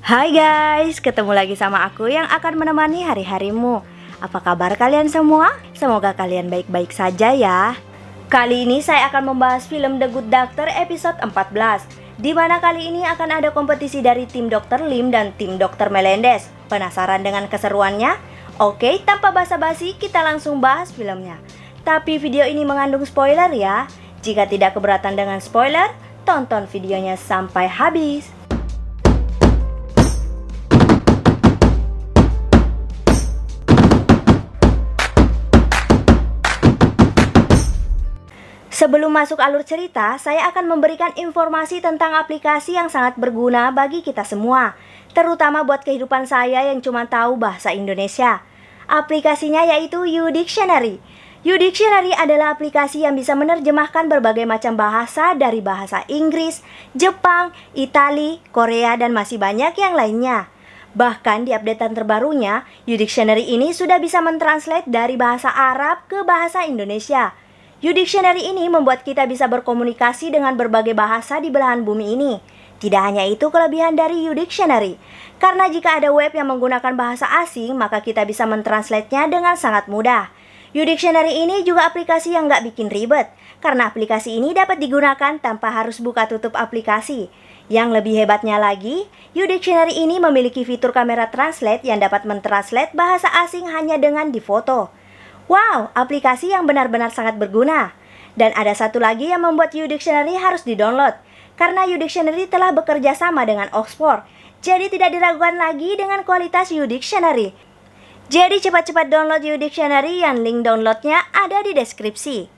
Hai guys, ketemu lagi sama aku yang akan menemani hari-harimu. Apa kabar kalian semua? Semoga kalian baik-baik saja ya. Kali ini saya akan membahas film The Good Doctor episode 14, di mana kali ini akan ada kompetisi dari tim Dr. Lim dan tim Dr. Melendez. Penasaran dengan keseruannya? Oke, tanpa basa-basi kita langsung bahas filmnya. Tapi video ini mengandung spoiler ya. Jika tidak keberatan dengan spoiler, tonton videonya sampai habis. Sebelum masuk alur cerita, saya akan memberikan informasi tentang aplikasi yang sangat berguna bagi kita semua, terutama buat kehidupan saya yang cuma tahu bahasa Indonesia. Aplikasinya yaitu YouDictionary. YouDictionary adalah aplikasi yang bisa menerjemahkan berbagai macam bahasa dari bahasa Inggris, Jepang, Itali, Korea, dan masih banyak yang lainnya. Bahkan di updatean terbarunya, YouDictionary ini sudah bisa mentranslate dari bahasa Arab ke bahasa Indonesia. YouDictionary ini membuat kita bisa berkomunikasi dengan berbagai bahasa di belahan bumi ini. Tidak hanya itu kelebihan dari YouDictionary, karena jika ada web yang menggunakan bahasa asing, maka kita bisa mentranslate-nya dengan sangat mudah. YouDictionary ini juga aplikasi yang nggak bikin ribet, karena aplikasi ini dapat digunakan tanpa harus buka tutup aplikasi. Yang lebih hebatnya lagi, YouDictionary ini memiliki fitur kamera translate yang dapat mentranslate bahasa asing hanya dengan difoto. Wow, aplikasi yang benar-benar sangat berguna. Dan ada satu lagi yang membuat YouDictionary harus di-download, karena YouDictionary telah bekerja sama dengan Oxford. Jadi tidak diragukan lagi dengan kualitas YouDictionary. Jadi cepat-cepat download YouDictionary yang link downloadnya ada di deskripsi.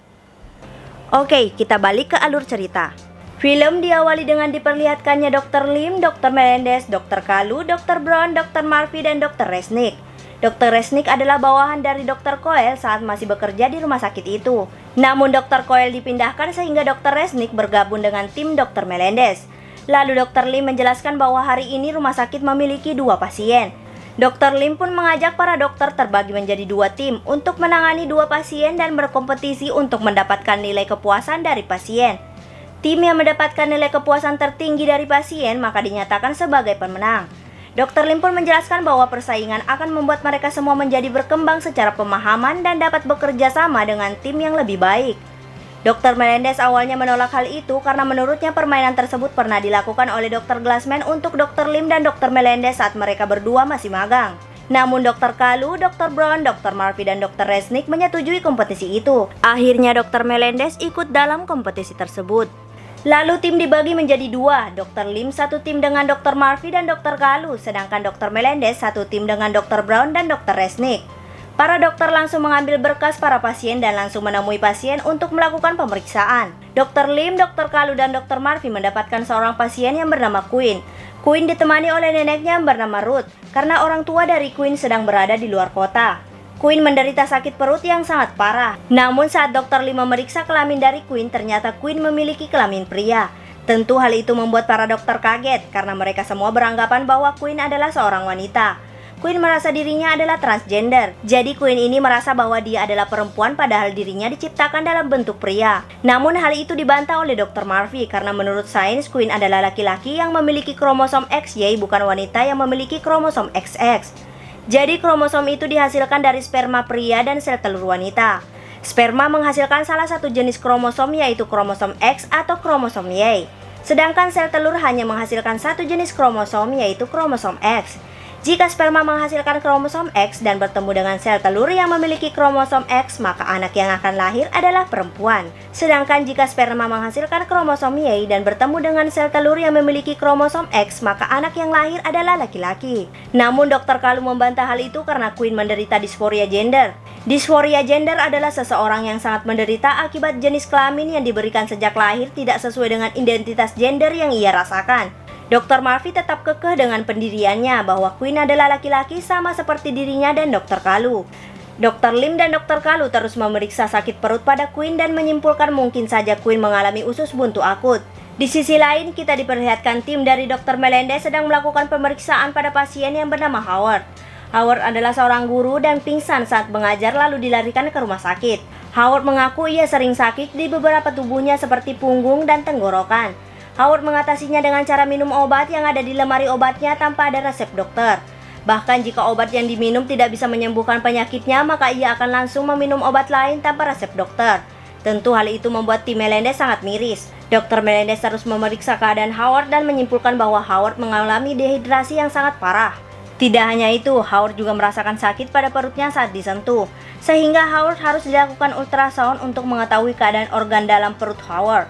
Oke, kita balik ke alur cerita. Film diawali dengan diperlihatkannya Dr. Lim, Dr. Melendez, Dr. Kalu, Dr. Brown, Dr. Murphy, dan Dr. Resnick. Dr. Resnick adalah bawahan dari Dr. Coyle saat masih bekerja di rumah sakit itu. Namun Dr. Coyle dipindahkan sehingga Dr. Resnick bergabung dengan tim Dr. Melendez. Lalu Dr. Lim menjelaskan bahwa hari ini rumah sakit memiliki 2 pasien. Dr. Lim pun mengajak para dokter terbagi menjadi 2 tim untuk menangani 2 pasien dan berkompetisi untuk mendapatkan nilai kepuasan dari pasien. Tim yang mendapatkan nilai kepuasan tertinggi dari pasien maka dinyatakan sebagai pemenang. Dr. Lim pun menjelaskan bahwa persaingan akan membuat mereka semua menjadi berkembang secara pemahaman dan dapat bekerja sama dengan tim yang lebih baik. Dr. Melendez awalnya menolak hal itu karena menurutnya permainan tersebut pernah dilakukan oleh Dr. Glassman untuk Dr. Lim dan Dr. Melendez saat mereka berdua masih magang. Namun Dr. Kalu, Dr. Brown, Dr. Murphy, dan Dr. Resnick menyetujui kompetisi itu. Akhirnya Dr. Melendez ikut dalam kompetisi tersebut. Lalu tim dibagi menjadi 2, Dr. Lim satu tim dengan Dr. Murphy dan Dr. Kalu, sedangkan Dr. Melendez satu tim dengan Dr. Brown dan Dr. Resnick. Para dokter langsung mengambil berkas para pasien dan langsung menemui pasien untuk melakukan pemeriksaan. Dr. Lim, Dr. Kalu, dan Dr. Murphy mendapatkan seorang pasien yang bernama Queen. Queen ditemani oleh neneknya yang bernama Ruth, karena orang tua dari Queen sedang berada di luar kota. Queen menderita sakit perut yang sangat parah. Namun saat Dr. Lim memeriksa kelamin dari Queen, ternyata Queen memiliki kelamin pria. Tentu hal itu membuat para dokter kaget karena mereka semua beranggapan bahwa Queen adalah seorang wanita. Queen merasa dirinya adalah transgender. Jadi Queen ini merasa bahwa dia adalah perempuan padahal dirinya diciptakan dalam bentuk pria. Namun hal itu dibantah oleh Dr. Murphy karena menurut sains Queen adalah laki-laki yang memiliki kromosom XY bukan wanita yang memiliki kromosom XX. Jadi kromosom itu dihasilkan dari sperma pria dan sel telur wanita. Sperma menghasilkan salah satu jenis kromosom yaitu kromosom X atau kromosom Y. Sedangkan sel telur hanya menghasilkan satu jenis kromosom yaitu kromosom X. Jika sperma menghasilkan kromosom X dan bertemu dengan sel telur yang memiliki kromosom X, maka anak yang akan lahir adalah perempuan. Sedangkan jika sperma menghasilkan kromosom Y dan bertemu dengan sel telur yang memiliki kromosom X, maka anak yang lahir adalah laki-laki. Namun Dr. Kalu membantah hal itu karena Queen menderita disforia gender. Disforia gender adalah seseorang yang sangat menderita akibat jenis kelamin yang diberikan sejak lahir tidak sesuai dengan identitas gender yang ia rasakan. Dr. Murphy tetap kekeh dengan pendiriannya bahwa Queen adalah laki-laki sama seperti dirinya dan Dr. Kalu. Dr. Lim dan Dr. Kalu terus memeriksa sakit perut pada Queen dan menyimpulkan mungkin saja Queen mengalami usus buntu akut. Di sisi lain, kita diperlihatkan tim dari Dr. Melendez sedang melakukan pemeriksaan pada pasien yang bernama Howard. Howard adalah seorang guru dan pingsan saat mengajar lalu dilarikan ke rumah sakit. Howard mengaku ia sering sakit di beberapa tubuhnya seperti punggung dan tenggorokan. Howard mengatasinya dengan cara minum obat yang ada di lemari obatnya tanpa ada resep dokter. Bahkan jika obat yang diminum tidak bisa menyembuhkan penyakitnya, maka ia akan langsung meminum obat lain tanpa resep dokter. Tentu hal itu membuat tim Melendez sangat miris. Dr. Melendez terus memeriksa keadaan Howard dan menyimpulkan bahwa Howard mengalami dehidrasi yang sangat parah. Tidak hanya itu, Howard juga merasakan sakit pada perutnya saat disentuh, sehingga Howard harus dilakukan ultrasound untuk mengetahui keadaan organ dalam perut Howard.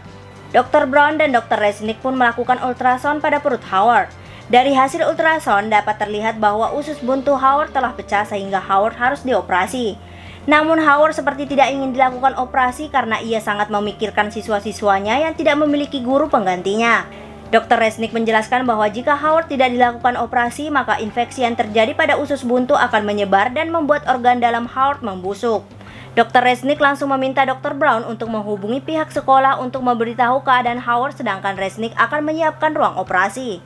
Dr. Brown dan Dr. Resnick pun melakukan ultrasound pada perut Howard. Dari hasil ultrasound dapat terlihat bahwa usus buntu Howard telah pecah sehingga Howard harus dioperasi. Namun Howard seperti tidak ingin dilakukan operasi karena ia sangat memikirkan siswa-siswanya yang tidak memiliki guru penggantinya. Dr. Resnick menjelaskan bahwa jika Howard tidak dilakukan operasi, maka infeksi yang terjadi pada usus buntu akan menyebar dan membuat organ dalam Howard membusuk. Dr. Resnick langsung meminta Dr. Brown untuk menghubungi pihak sekolah untuk memberitahu keadaan Howard, sedangkan Resnick akan menyiapkan ruang operasi.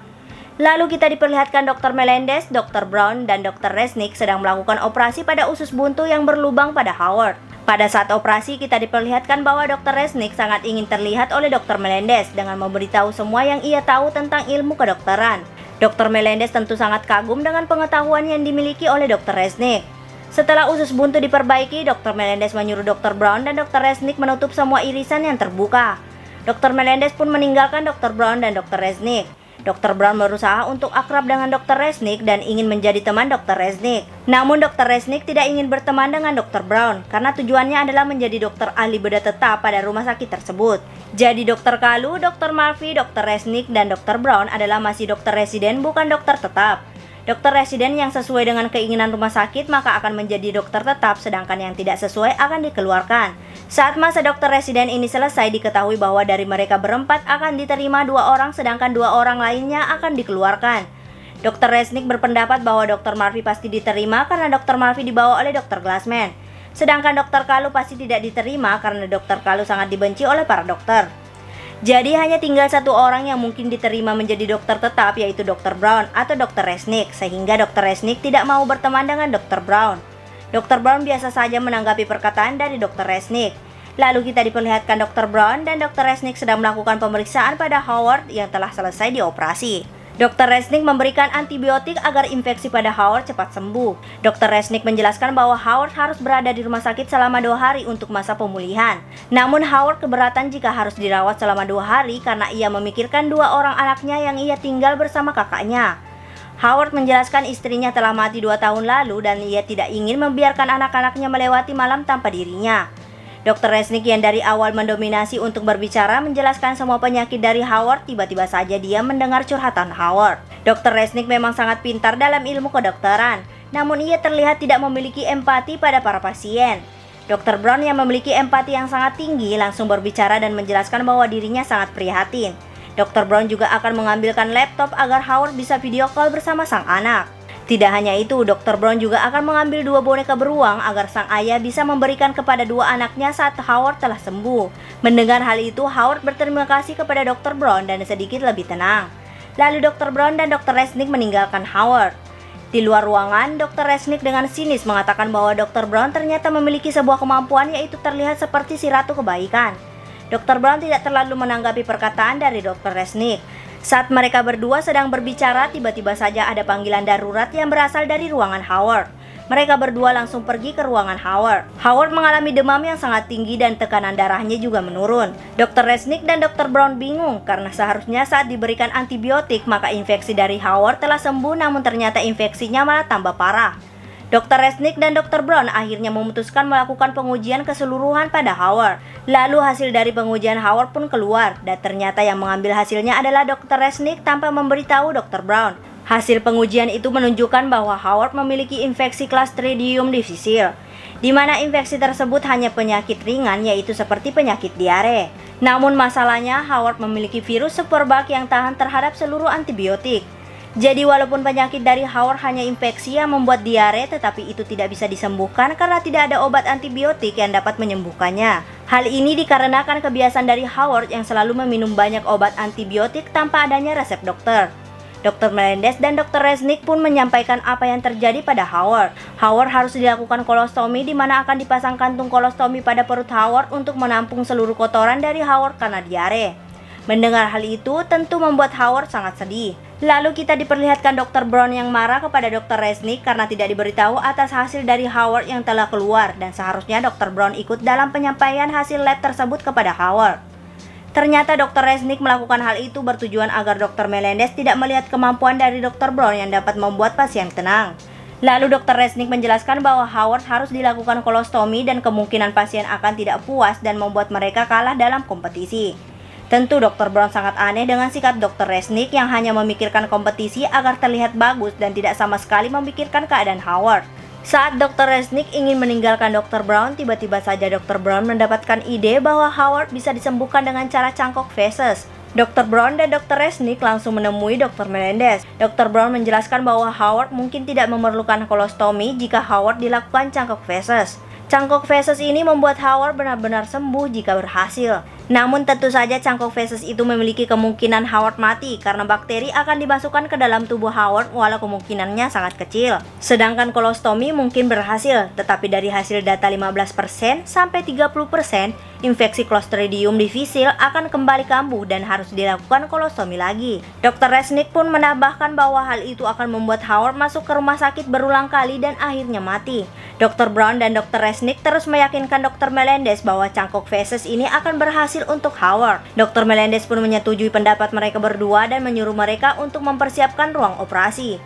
Lalu kita diperlihatkan Dr. Melendez, Dr. Brown, dan Dr. Resnick sedang melakukan operasi pada usus buntu yang berlubang pada Howard. Pada saat operasi, kita diperlihatkan bahwa Dr. Resnick sangat ingin terlihat oleh Dr. Melendez dengan memberitahu semua yang ia tahu tentang ilmu kedokteran. Dr. Melendez tentu sangat kagum dengan pengetahuan yang dimiliki oleh Dr. Resnick. Setelah usus buntu diperbaiki, Dr. Melendez menyuruh Dr. Brown dan Dr. Resnick menutup semua irisan yang terbuka. Dr. Melendez pun meninggalkan Dr. Brown dan Dr. Resnick. Dr. Brown berusaha untuk akrab dengan Dr. Resnick dan ingin menjadi teman Dr. Resnick. Namun Dr. Resnick tidak ingin berteman dengan Dr. Brown karena tujuannya adalah menjadi dokter ahli bedah tetap pada rumah sakit tersebut. Jadi Dr. Kalu, Dr. Murphy, Dr. Resnick, dan Dr. Brown adalah masih dokter residen bukan dokter tetap. Dokter residen yang sesuai dengan keinginan rumah sakit maka akan menjadi dokter tetap, sedangkan yang tidak sesuai akan dikeluarkan. Saat masa dokter residen ini selesai, diketahui bahwa dari mereka berempat akan diterima 2 orang, sedangkan 2 orang lainnya akan dikeluarkan. Dr. Resnick berpendapat bahwa Dr. Murphy pasti diterima karena Dr. Murphy dibawa oleh Dr. Glassman. Sedangkan Dr. Kalu pasti tidak diterima karena Dr. Kalu sangat dibenci oleh para dokter. Jadi hanya tinggal 1 orang yang mungkin diterima menjadi dokter tetap, yaitu Dr. Brown atau Dr. Resnick, sehingga Dr. Resnick tidak mau berteman dengan Dr. Brown. Dr. Brown biasa saja menanggapi perkataan dari Dr. Resnick. Lalu kita diperlihatkan Dr. Brown dan Dr. Resnick sedang melakukan pemeriksaan pada Howard yang telah selesai dioperasi. Dr. Resnick memberikan antibiotik agar infeksi pada Howard cepat sembuh. Dr. Resnick menjelaskan bahwa Howard harus berada di rumah sakit selama 2 hari untuk masa pemulihan. Namun Howard keberatan jika harus dirawat selama 2 hari karena ia memikirkan 2 orang anaknya yang ia tinggal bersama kakaknya. Howard menjelaskan istrinya telah mati 2 tahun lalu dan ia tidak ingin membiarkan anak-anaknya melewati malam tanpa dirinya. Dr. Resnick yang dari awal mendominasi untuk berbicara menjelaskan semua penyakit dari Howard, tiba-tiba saja dia mendengar curhatan Howard. Dr. Resnick memang sangat pintar dalam ilmu kedokteran, namun ia terlihat tidak memiliki empati pada para pasien. Dr. Brown yang memiliki empati yang sangat tinggi langsung berbicara dan menjelaskan bahwa dirinya sangat prihatin. Dr. Brown juga akan mengambilkan laptop agar Howard bisa video call bersama sang anak. Tidak hanya itu, Dr. Brown juga akan mengambil 2 boneka beruang agar sang ayah bisa memberikan kepada 2 anaknya saat Howard telah sembuh. Mendengar hal itu, Howard berterima kasih kepada Dr. Brown dan sedikit lebih tenang. Lalu Dr. Brown dan Dr. Resnick meninggalkan Howard. Di luar ruangan, Dr. Resnick dengan sinis mengatakan bahwa Dr. Brown ternyata memiliki sebuah kemampuan, yaitu terlihat seperti si ratu kebaikan. Dr. Brown tidak terlalu menanggapi perkataan dari Dr. Resnick. Saat mereka berdua sedang berbicara, tiba-tiba saja ada panggilan darurat yang berasal dari ruangan Howard. Mereka berdua langsung pergi ke ruangan Howard. Howard mengalami demam yang sangat tinggi dan tekanan darahnya juga menurun. Dr. Resnick dan Dr. Brown bingung karena seharusnya saat diberikan antibiotik maka infeksi dari Howard telah sembuh, namun ternyata infeksinya malah tambah parah. Dr. Resnick dan Dr. Brown akhirnya memutuskan melakukan pengujian keseluruhan pada Howard. Lalu hasil dari pengujian Howard pun keluar, dan ternyata yang mengambil hasilnya adalah Dr. Resnick tanpa memberitahu Dr. Brown. Hasil pengujian itu menunjukkan bahwa Howard memiliki infeksi Clostridium difficile, di mana infeksi tersebut hanya penyakit ringan, yaitu seperti penyakit diare. Namun masalahnya Howard memiliki virus superbug yang tahan terhadap seluruh antibiotik. Jadi walaupun penyakit dari Howard hanya infeksi yang membuat diare, tetapi itu tidak bisa disembuhkan karena tidak ada obat antibiotik yang dapat menyembuhkannya. Hal ini dikarenakan kebiasaan dari Howard yang selalu meminum banyak obat antibiotik tanpa adanya resep dokter. Dr. Melendez dan Dr. Resnick pun menyampaikan apa yang terjadi pada Howard. Howard harus dilakukan kolostomi, di mana akan dipasang kantung kolostomi pada perut Howard untuk menampung seluruh kotoran dari Howard karena diare. Mendengar hal itu tentu membuat Howard sangat sedih. Lalu kita diperlihatkan Dr. Brown yang marah kepada Dr. Resnick karena tidak diberitahu atas hasil dari Howard yang telah keluar, dan seharusnya Dr. Brown ikut dalam penyampaian hasil lab tersebut kepada Howard. Ternyata Dr. Resnick melakukan hal itu bertujuan agar Dr. Melendez tidak melihat kemampuan dari Dr. Brown yang dapat membuat pasien tenang. Lalu Dr. Resnick menjelaskan bahwa Howard harus dilakukan kolostomi dan kemungkinan pasien akan tidak puas dan membuat mereka kalah dalam kompetisi. Tentu Dr. Brown sangat aneh dengan sikap Dr. Resnick yang hanya memikirkan kompetisi agar terlihat bagus dan tidak sama sekali memikirkan keadaan Howard. Saat Dr. Resnick ingin meninggalkan Dr. Brown, tiba-tiba saja Dr. Brown mendapatkan ide bahwa Howard bisa disembuhkan dengan cara cangkok feses. Dr. Brown dan Dr. Resnick langsung menemui Dr. Melendez. Dr. Brown menjelaskan bahwa Howard mungkin tidak memerlukan kolostomi jika Howard dilakukan cangkok feses. Cangkok feses ini membuat Howard benar-benar sembuh jika berhasil. Namun tentu saja cangkok feses itu memiliki kemungkinan Howard mati karena bakteri akan dimasukkan ke dalam tubuh Howard walau kemungkinannya sangat kecil. Sedangkan kolostomi mungkin berhasil, tetapi dari hasil data 15% sampai 30%, infeksi Clostridium difficile akan kembali kambuh dan harus dilakukan kolostomi lagi. Dr. Resnick pun menambahkan bahwa hal itu akan membuat Howard masuk ke rumah sakit berulang kali dan akhirnya mati. Dr. Brown dan Dr. Resnick terus meyakinkan Dr. Melendez bahwa cangkok feses ini akan berhasil untuk Howard. Dr. Melendez pun menyetujui pendapat mereka berdua dan menyuruh mereka untuk mempersiapkan ruang operasi.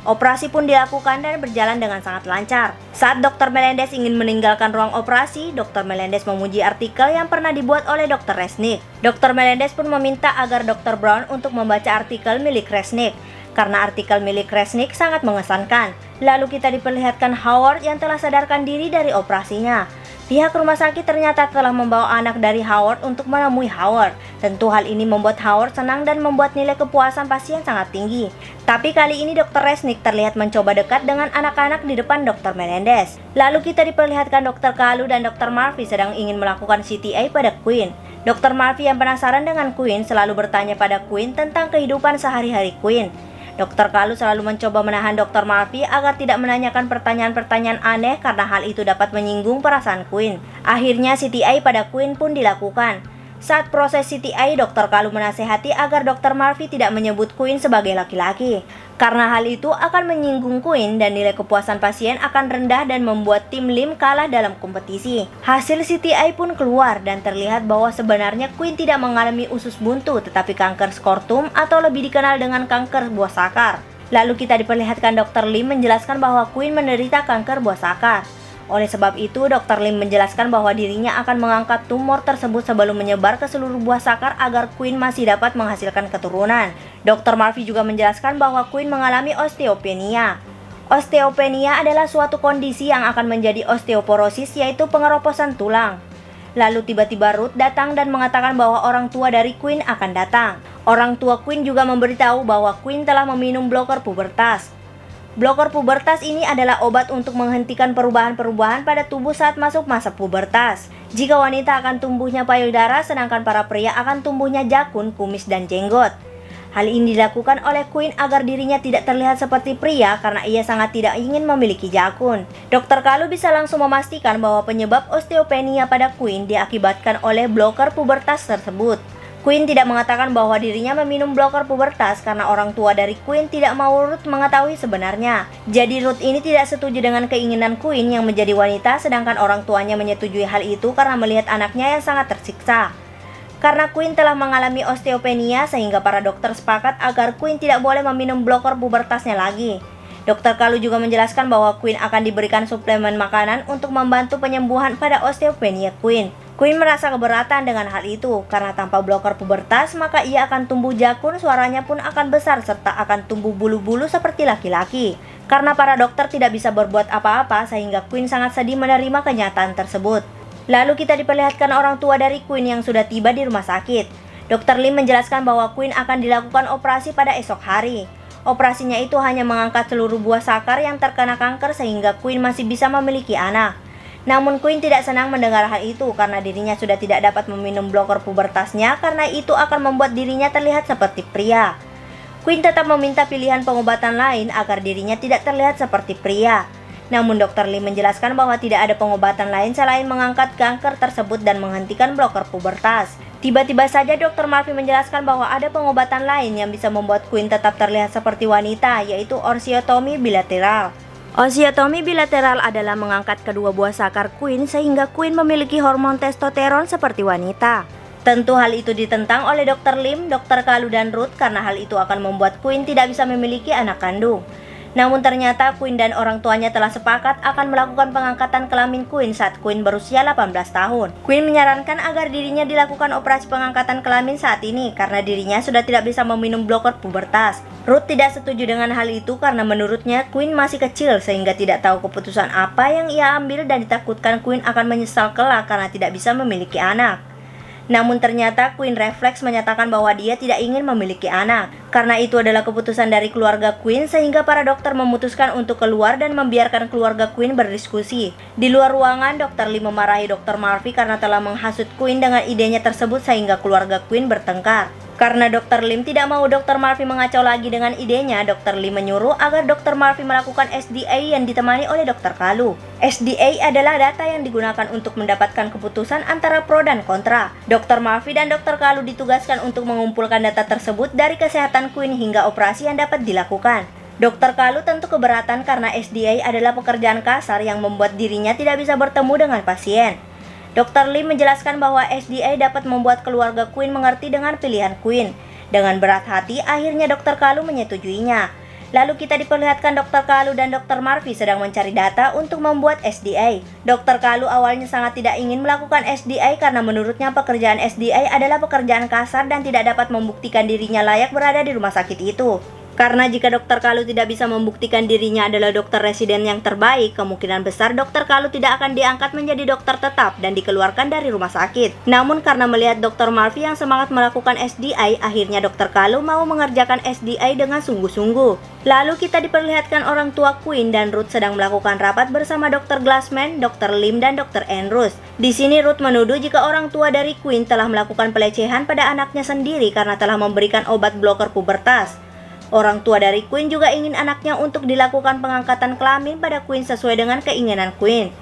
Operasi pun dilakukan dan berjalan dengan sangat lancar. Saat Dr. Melendez ingin meninggalkan ruang operasi, Dr. Melendez memuji artikel yang pernah dibuat oleh Dr. Resnick. Dr. Melendez pun meminta agar Dr. Brown untuk membaca artikel milik Resnick, karena artikel milik Resnick sangat mengesankan. Lalu kita diperlihatkan Howard yang telah sadarkan diri dari operasinya. Pihak rumah sakit ternyata telah membawa anak dari Howard untuk menemui Howard. Tentu hal ini membuat Howard senang dan membuat nilai kepuasan pasien sangat tinggi. Tapi kali ini Dr. Resnick terlihat mencoba dekat dengan anak-anak di depan Dr. Melendez. Lalu kita diperlihatkan Dr. Kalu dan Dr. Murphy sedang ingin melakukan CTA pada Queen. Dr. Murphy yang penasaran dengan Queen selalu bertanya pada Queen tentang kehidupan sehari-hari Queen. Dr. Kalu selalu mencoba menahan Dr. Murphy agar tidak menanyakan pertanyaan-pertanyaan aneh karena hal itu dapat menyinggung perasaan Queen. Akhirnya CTI pada Queen pun dilakukan. Saat proses CTI, Dr. Kalu menasehati agar Dr. Murphy tidak menyebut Queen sebagai laki-laki. Karena hal itu akan menyinggung Queen dan nilai kepuasan pasien akan rendah dan membuat tim Lim kalah dalam kompetisi. Hasil CTI pun keluar dan terlihat bahwa sebenarnya Queen tidak mengalami usus buntu tetapi kanker skortum atau lebih dikenal dengan kanker buah sakar. Lalu kita diperlihatkan Dr. Lim menjelaskan bahwa Queen menderita kanker buah sakar. Oleh sebab itu, Dr. Lim menjelaskan bahwa dirinya akan mengangkat tumor tersebut sebelum menyebar ke seluruh buah sakar agar Queen masih dapat menghasilkan keturunan. Dr. Murphy juga menjelaskan bahwa Queen mengalami osteopenia. Osteopenia adalah suatu kondisi yang akan menjadi osteoporosis, yaitu pengeroposan tulang. Lalu tiba-tiba Ruth datang dan mengatakan bahwa orang tua dari Queen akan datang. Orang tua Queen juga memberitahu bahwa Queen telah meminum bloker pubertas. Bloker pubertas ini adalah obat untuk menghentikan perubahan-perubahan pada tubuh saat masuk masa pubertas. Jika wanita akan tumbuhnya payudara, sedangkan para pria akan tumbuhnya jakun, kumis, dan jenggot. Hal ini dilakukan oleh Queen agar dirinya tidak terlihat seperti pria karena ia sangat tidak ingin memiliki jakun. Dr. Kalu bisa langsung memastikan bahwa penyebab osteopenia pada Queen diakibatkan oleh bloker pubertas tersebut. Queen tidak mengatakan bahwa dirinya meminum bloker pubertas karena orang tua dari Queen tidak mau Ruth mengetahui sebenarnya. Jadi Ruth ini tidak setuju dengan keinginan Queen yang menjadi wanita, sedangkan orang tuanya menyetujui hal itu karena melihat anaknya yang sangat tersiksa. Karena Queen telah mengalami osteopenia sehingga para dokter sepakat agar Queen tidak boleh meminum bloker pubertasnya lagi. Dr. Kalu juga menjelaskan bahwa Queen akan diberikan suplemen makanan untuk membantu penyembuhan pada osteopenia Queen. Queen merasa keberatan dengan hal itu, karena tanpa bloker pubertas maka ia akan tumbuh jakun, suaranya pun akan besar serta akan tumbuh bulu-bulu seperti laki-laki. Karena para dokter tidak bisa berbuat apa-apa sehingga Queen sangat sedih menerima kenyataan tersebut. Lalu kita diperlihatkan orang tua dari Queen yang sudah tiba di rumah sakit. Dr. Lim menjelaskan bahwa Queen akan dilakukan operasi pada esok hari. Operasinya itu hanya mengangkat seluruh buah sakar yang terkena kanker sehingga Queen masih bisa memiliki anak. Namun Queen tidak senang mendengar hal itu karena dirinya sudah tidak dapat meminum bloker pubertasnya karena itu akan membuat dirinya terlihat seperti pria. Queen tetap meminta pilihan pengobatan lain agar dirinya tidak terlihat seperti pria. Namun Dr. Lim menjelaskan bahwa tidak ada pengobatan lain selain mengangkat kanker tersebut dan menghentikan bloker pubertas. Tiba-tiba saja Dr. Murphy menjelaskan bahwa ada pengobatan lain yang bisa membuat Queen tetap terlihat seperti wanita, yaitu osteotomi bilateral. Osteotomi bilateral adalah mengangkat kedua buah sakar Queen sehingga Queen memiliki hormon testosteron seperti wanita. Tentu hal itu ditentang oleh Dr. Lim, Dr. Kalu, dan Ruth karena hal itu akan membuat Queen tidak bisa memiliki anak kandung. Namun ternyata Queen dan orang tuanya telah sepakat akan melakukan pengangkatan kelamin Queen saat Queen berusia 18 tahun. Queen menyarankan agar dirinya dilakukan operasi pengangkatan kelamin saat ini karena dirinya sudah tidak bisa meminum bloker pubertas. Ruth tidak setuju dengan hal itu karena menurutnya Queen masih kecil sehingga tidak tahu keputusan apa yang ia ambil dan ditakutkan Queen akan menyesal kelak karena tidak bisa memiliki anak. Namun ternyata Queen refleks menyatakan bahwa dia tidak ingin memiliki anak. Karena itu adalah keputusan dari keluarga Queen sehingga para dokter memutuskan untuk keluar dan membiarkan keluarga Queen berdiskusi. Di luar ruangan, Dr. Lee memarahi Dr. Murphy karena telah menghasut Queen dengan idenya tersebut sehingga keluarga Queen bertengkar. Karena Dr. Lim tidak mau Dr. Murphy mengacau lagi dengan idenya, Dr. Lim menyuruh agar Dr. Murphy melakukan SDA yang ditemani oleh Dr. Kalu. SDA adalah data yang digunakan untuk mendapatkan keputusan antara pro dan kontra. Dr. Murphy dan Dr. Kalu ditugaskan untuk mengumpulkan data tersebut dari kesehatan Queen hingga operasi yang dapat dilakukan. Dr. Kalu tentu keberatan karena SDA adalah pekerjaan kasar yang membuat dirinya tidak bisa bertemu dengan pasien. Dr. Lim menjelaskan bahwa SDA dapat membuat keluarga Queen mengerti dengan pilihan Queen. Dengan berat hati, akhirnya Dr. Kalu menyetujuinya. Lalu kita diperlihatkan Dr. Kalu dan Dr. Murphy sedang mencari data untuk membuat SDA. Dr. Kalu awalnya sangat tidak ingin melakukan SDA karena menurutnya pekerjaan SDA adalah pekerjaan kasar dan tidak dapat membuktikan dirinya layak berada di rumah sakit itu. Karena jika Dr. Kalu tidak bisa membuktikan dirinya adalah dokter residen yang terbaik, kemungkinan besar Dr. Kalu tidak akan diangkat menjadi dokter tetap dan dikeluarkan dari rumah sakit. Namun karena melihat Dr. Murphy yang semangat melakukan SDA, akhirnya Dr. Kalu mau mengerjakan SDA dengan sungguh-sungguh. Lalu kita diperlihatkan orang tua Queen dan Ruth sedang melakukan rapat bersama Dr. Glassman, Dr. Lim, dan Dr. Andrews. Di sini Ruth menuduh jika orang tua dari Queen telah melakukan pelecehan pada anaknya sendiri karena telah memberikan obat bloker pubertas. Orang tua dari Queen juga ingin anaknya untuk dilakukan pengangkatan kelamin pada Queen sesuai dengan keinginan Queen.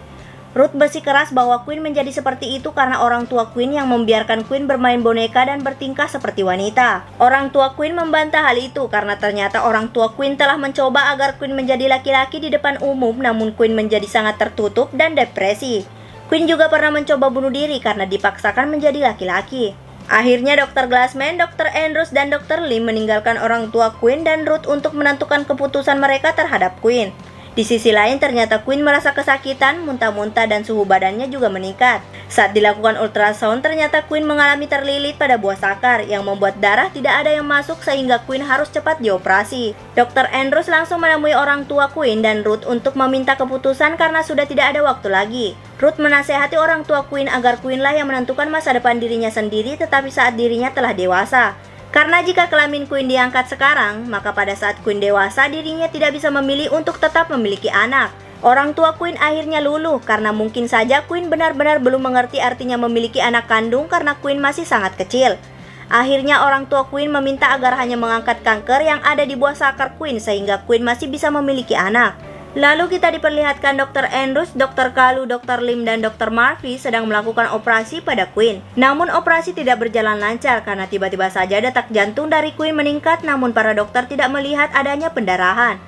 Ruth bersikeras bahwa Queen menjadi seperti itu karena orang tua Queen yang membiarkan Queen bermain boneka dan bertingkah seperti wanita. Orang tua Queen membantah hal itu karena ternyata orang tua Queen telah mencoba agar Queen menjadi laki-laki di depan umum, namun Queen menjadi sangat tertutup dan depresi. Queen juga pernah mencoba bunuh diri karena dipaksakan menjadi laki-laki. Akhirnya Dr. Glassman, Dr. Andrews, dan Dr. Lim meninggalkan orang tua Queen dan Ruth untuk menentukan keputusan mereka terhadap Queen. Di sisi lain ternyata Queen merasa kesakitan, muntah-muntah, dan suhu badannya juga meningkat. Saat dilakukan ultrasound ternyata Queen mengalami terlilit pada buah sakar yang membuat darah tidak ada yang masuk sehingga Queen harus cepat dioperasi. Dr. Andrews langsung menemui orang tua Queen dan Ruth untuk meminta keputusan karena sudah tidak ada waktu lagi. Ruth menasehati orang tua Queen agar Queen lah yang menentukan masa depan dirinya sendiri tetapi saat dirinya telah dewasa. Karena jika kelamin Queen diangkat sekarang, maka pada saat Queen dewasa dirinya tidak bisa memilih untuk tetap memiliki anak. Orang tua Queen akhirnya luluh karena mungkin saja Queen benar-benar belum mengerti artinya memiliki anak kandung karena Queen masih sangat kecil. Akhirnya orang tua Queen meminta agar hanya mengangkat kanker yang ada di buah sakar Queen sehingga Queen masih bisa memiliki anak. Lalu kita diperlihatkan Dr. Andrews, Dr. Kalu, Dr. Lim, dan Dr. Murphy sedang melakukan operasi pada Queen. Namun operasi tidak berjalan lancar karena tiba-tiba saja detak jantung dari Queen meningkat namun para dokter tidak melihat adanya pendarahan.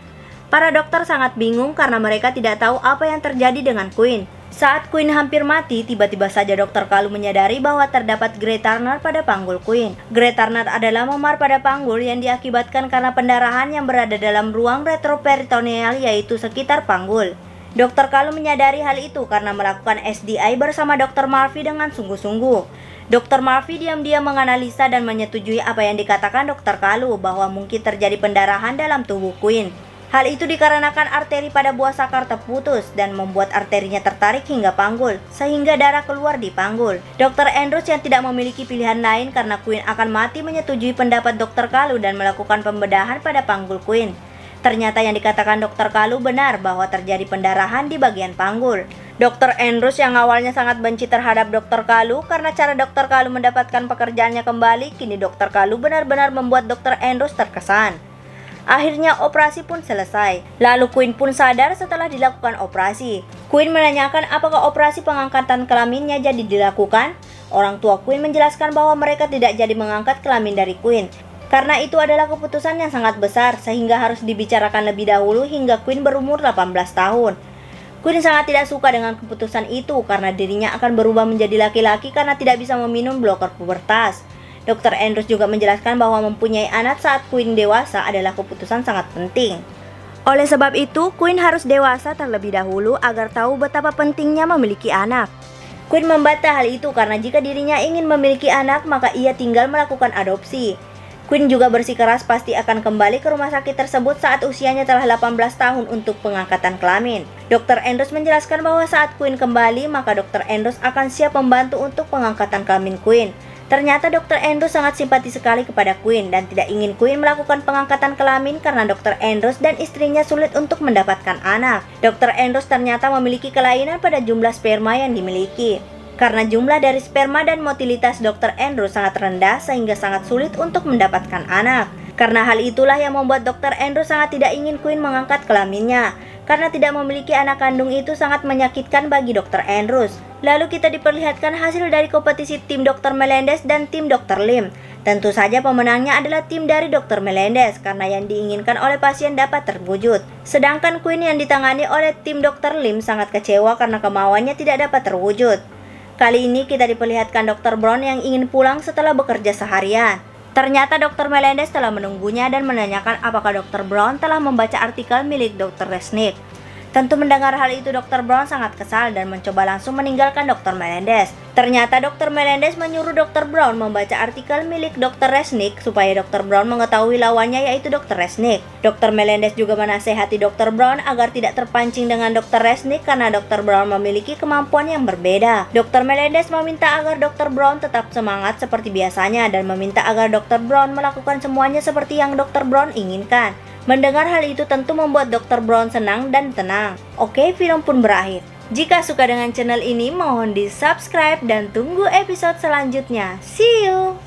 Para dokter sangat bingung karena mereka tidak tahu apa yang terjadi dengan Queen. Saat Queen hampir mati, tiba-tiba saja Dr. Kalu menyadari bahwa terdapat Grey Turner pada panggul Queen. Grey Turner adalah memar pada panggul yang diakibatkan karena pendarahan yang berada dalam ruang retroperitoneal yaitu sekitar panggul. Dr. Kalu menyadari hal itu karena melakukan SDA bersama Dr. Murphy dengan sungguh-sungguh. Dr. Murphy diam-diam menganalisa dan menyetujui apa yang dikatakan Dr. Kalu bahwa mungkin terjadi pendarahan dalam tubuh Queen. Hal itu dikarenakan arteri pada buah sakar terputus dan membuat arterinya tertarik hingga panggul, sehingga darah keluar di panggul. Dr. Andrews yang tidak memiliki pilihan lain karena Queen akan mati menyetujui pendapat Dr. Kalu dan melakukan pembedahan pada panggul Queen. Ternyata yang dikatakan Dr. Kalu benar bahwa terjadi pendarahan di bagian panggul. Dr. Andrews yang awalnya sangat benci terhadap Dr. Kalu karena cara Dr. Kalu mendapatkan pekerjaannya kembali, kini Dr. Kalu benar-benar membuat Dr. Andrews terkesan. Akhirnya operasi pun selesai. Lalu Queen pun sadar setelah dilakukan operasi. Queen menanyakan apakah operasi pengangkatan kelaminnya jadi dilakukan. Orang tua Queen menjelaskan bahwa mereka tidak jadi mengangkat kelamin dari Queen, karena itu adalah keputusan yang sangat besar sehingga harus dibicarakan lebih dahulu hingga Queen berumur 18 tahun. Queen sangat tidak suka dengan keputusan itu karena dirinya akan berubah menjadi laki-laki karena tidak bisa meminum bloker pubertas. Dr. Andrews juga menjelaskan bahwa mempunyai anak saat Queen dewasa adalah keputusan sangat penting. Oleh sebab itu, Queen harus dewasa terlebih dahulu agar tahu betapa pentingnya memiliki anak. Queen membantah hal itu karena jika dirinya ingin memiliki anak, maka ia tinggal melakukan adopsi. Queen juga bersikeras pasti akan kembali ke rumah sakit tersebut saat usianya telah 18 tahun untuk pengangkatan kelamin. Dr. Andrews menjelaskan bahwa saat Queen kembali, maka Dr. Andrews akan siap membantu untuk pengangkatan kelamin Queen. Ternyata Dr. Andrews sangat simpati sekali kepada Queen dan tidak ingin Queen melakukan pengangkatan kelamin karena Dr. Andrews dan istrinya sulit untuk mendapatkan anak. Dr. Andrews ternyata memiliki kelainan pada jumlah sperma yang dimiliki. Karena jumlah dari sperma dan motilitas Dr. Andrews sangat rendah sehingga sangat sulit untuk mendapatkan anak. Karena hal itulah yang membuat Dr. Andrews sangat tidak ingin Queen mengangkat kelaminnya. Karena tidak memiliki anak kandung itu sangat menyakitkan bagi Dr. Andrews. Lalu kita diperlihatkan hasil dari kompetisi tim Dr. Melendez dan tim Dr. Lim. Tentu saja pemenangnya adalah tim dari Dr. Melendez karena yang diinginkan oleh pasien dapat terwujud. Sedangkan Queen yang ditangani oleh tim Dr. Lim sangat kecewa karena kemauannya tidak dapat terwujud. Kali ini kita diperlihatkan Dr. Brown yang ingin pulang setelah bekerja seharian. Ternyata Dr. Melendez telah menunggunya dan menanyakan apakah Dr. Brown telah membaca artikel milik Dr. Resnick. Tentu mendengar hal itu Dr. Brown sangat kesal dan mencoba langsung meninggalkan Dr. Melendez. Ternyata Dr. Melendez menyuruh Dr. Brown membaca artikel milik Dr. Resnick supaya Dr. Brown mengetahui lawannya yaitu Dr. Resnick. Dr. Melendez juga menasehati Dr. Brown agar tidak terpancing dengan Dr. Resnick karena Dr. Brown memiliki kemampuan yang berbeda. Dr. Melendez meminta agar Dr. Brown tetap semangat seperti biasanya dan meminta agar Dr. Brown melakukan semuanya seperti yang Dr. Brown inginkan. Mendengar hal itu tentu membuat Dr. Brown senang dan tenang. Oke, film pun berakhir. Jika suka dengan channel ini, mohon di subscribe dan tunggu episode selanjutnya. See you!